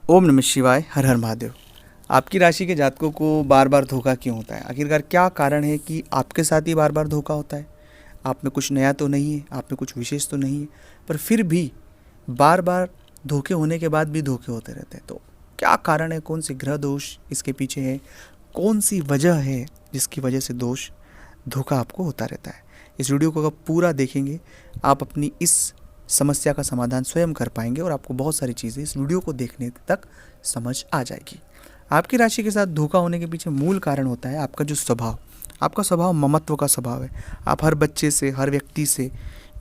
ओम नमः शिवाय, हर हर महादेव। आपकी राशि के जातकों को बार बार धोखा क्यों होता है? आखिरकार क्या कारण है कि आपके साथ ही बार बार धोखा होता है? आप में कुछ नया तो नहीं है, आप में कुछ विशेष तो नहीं है, पर फिर भी बार बार धोखे होने के बाद भी धोखे होते रहते हैं। तो क्या कारण है? कौन सी ग्रह दोष इसके पीछे है? कौन सी वजह है जिसकी वजह से धोखा आपको होता रहता है? इस वीडियो को अगर पूरा देखेंगे, आप अपनी इस समस्या का समाधान स्वयं कर पाएंगे और आपको बहुत सारी चीज़ें इस वीडियो को देखने तक समझ आ जाएगी। आपकी राशि के साथ धोखा होने के पीछे मूल कारण होता है आपका जो स्वभाव। आपका स्वभाव ममत्व का स्वभाव है। आप हर बच्चे से, हर व्यक्ति से,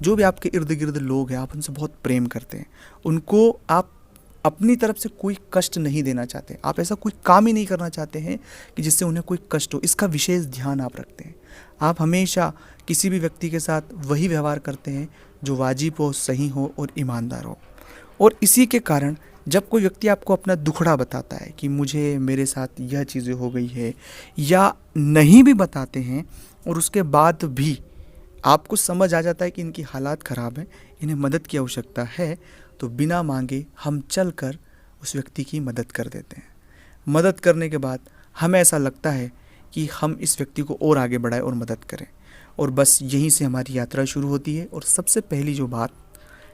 जो भी आपके इर्द गिर्द लोग हैं, आप उनसे बहुत प्रेम करते हैं। उनको आप अपनी तरफ से कोई कष्ट नहीं देना चाहते। आप ऐसा कोई काम ही नहीं करना चाहते हैं कि जिससे उन्हें कोई कष्ट हो। इसका विशेष ध्यान आप रखते हैं। आप हमेशा किसी भी व्यक्ति के साथ वही व्यवहार करते हैं जो वाजिब हो, सही हो और ईमानदार हो। और इसी के कारण जब कोई व्यक्ति आपको अपना दुखड़ा बताता है कि मुझे मेरे साथ यह चीज़ें हो गई है, या नहीं भी बताते हैं और उसके बाद भी आपको समझ आ जाता है कि इनकी हालात ख़राब है, इन्हें मदद की आवश्यकता है, तो बिना मांगे हम चलकर उस व्यक्ति की मदद कर देते हैं। मदद करने के बाद हमें ऐसा लगता है कि हम इस व्यक्ति को और आगे बढ़ाएं और मदद करें, और बस यहीं से हमारी यात्रा शुरू होती है। और सबसे पहली जो बात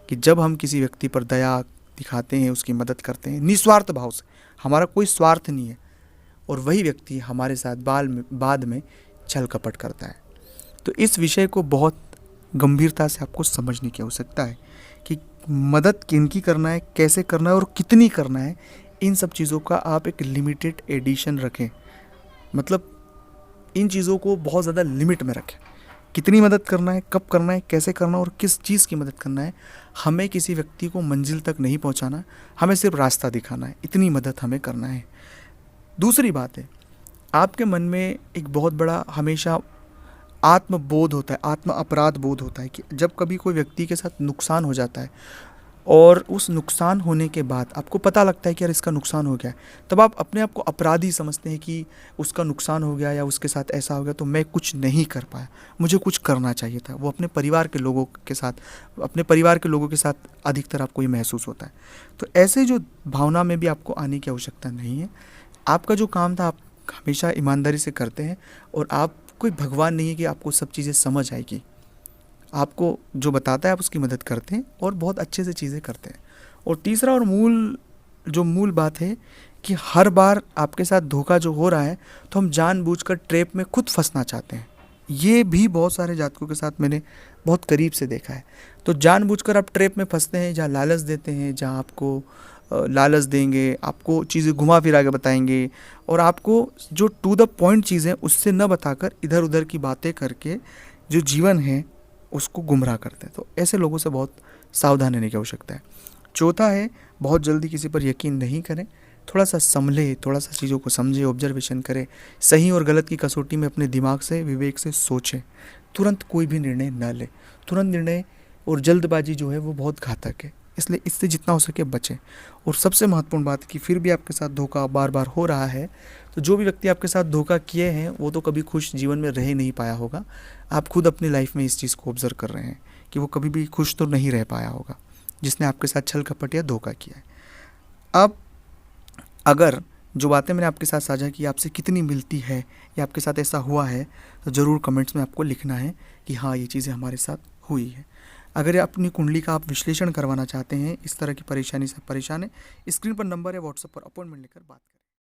कि जब हम किसी व्यक्ति पर दया दिखाते हैं, उसकी मदद करते हैं निस्वार्थ भाव से, हमारा कोई स्वार्थ नहीं है, और वही व्यक्ति हमारे साथ बाद में छल कपट करता है। तो इस विषय को बहुत गंभीरता से आपको समझने की आवश्यकता है कि मदद किनकी करना है, कैसे करना है और कितनी करना है। इन सब चीज़ों का आप एक लिमिटेड एडिशन रखें, मतलब इन चीज़ों को बहुत ज़्यादा लिमिट में रखें। कितनी मदद करना है, कब करना है, कैसे करना है और किस चीज़ की मदद करना है। हमें किसी व्यक्ति को मंजिल तक नहीं पहुंचाना, हमें सिर्फ रास्ता दिखाना है, इतनी मदद हमें करना है। दूसरी बात है, आपके मन में एक बहुत बड़ा हमेशा आत्मबोध होता है, आत्म अपराध बोध होता है कि जब कभी कोई व्यक्ति के साथ नुकसान हो जाता है और उस नुकसान होने के बाद आपको पता लगता है कि यार इसका नुकसान हो गया है, तब आप अपने आप को अपराधी समझते हैं कि उसका नुकसान हो गया या उसके साथ ऐसा हो गया तो मैं कुछ नहीं कर पाया, मुझे कुछ करना चाहिए था। वो अपने परिवार के लोगों के साथ अधिकतर आपको ये महसूस होता है। तो ऐसे जो भावना में भी आपको आने की आवश्यकता नहीं है। आपका जो काम था आप हमेशा ईमानदारी से करते हैं, और आप कोई भगवान नहीं है कि आपको सब चीज़ें समझ आएगी। आपको जो बताता है आप उसकी मदद करते हैं और बहुत अच्छे से चीज़ें करते हैं। और तीसरा और मूल बात है कि हर बार आपके साथ धोखा जो हो रहा है तो हम जानबूझकर ट्रैप में खुद फंसना चाहते हैं। ये भी बहुत सारे जातकों के साथ मैंने बहुत करीब से देखा है। तो जानबूझकर आप ट्रैप में फंसते हैं, जहाँ लालच देते हैं, जहाँ आपको लालच देंगे, आपको चीज़ें घुमा फिरा के बताएंगे, और आपको जो टू द पॉइंट चीज़ें उससे न बताकर इधर उधर की बातें करके जो जीवन है उसको गुमराह करते हैं। तो ऐसे लोगों से बहुत सावधान रहने की आवश्यकता है। चौथा है, बहुत जल्दी किसी पर यकीन नहीं करें। थोड़ा सा संभले, थोड़ा सा चीज़ों को समझे, ऑब्जर्वेशन करें, सही और गलत की कसौटी में अपने दिमाग से, विवेक से सोचें। तुरंत कोई भी निर्णय न लें। तुरंत निर्णय और जल्दबाजी जो है वो बहुत घातक है, इसलिए इससे जितना हो सके बचें। और सबसे महत्वपूर्ण बात है कि फिर भी आपके साथ धोखा बार बार हो रहा है, तो जो भी व्यक्ति आपके साथ धोखा किए हैं वो तो कभी खुश जीवन में रह नहीं पाया होगा। आप खुद अपनी लाइफ में इस चीज़ को ऑब्जर्व कर रहे हैं कि वो कभी भी खुश तो नहीं रह पाया होगा जिसने आपके साथ छल कपट या धोखा किया है। अब अगर जो बातें मैंने आपके साथ साझा की आपसे कितनी मिलती है या आपके साथ ऐसा हुआ है, तो ज़रूर कमेंट्स में आपको लिखना है कि हाँ ये चीज़ें हमारे साथ हुई है। अगर अपनी कुंडली का आप विश्लेषण करवाना चाहते हैं, इस तरह की परेशानी से परेशान है, स्क्रीन पर नंबर है, व्हाट्सएप पर अपॉइंटमेंट लेकर बात करें।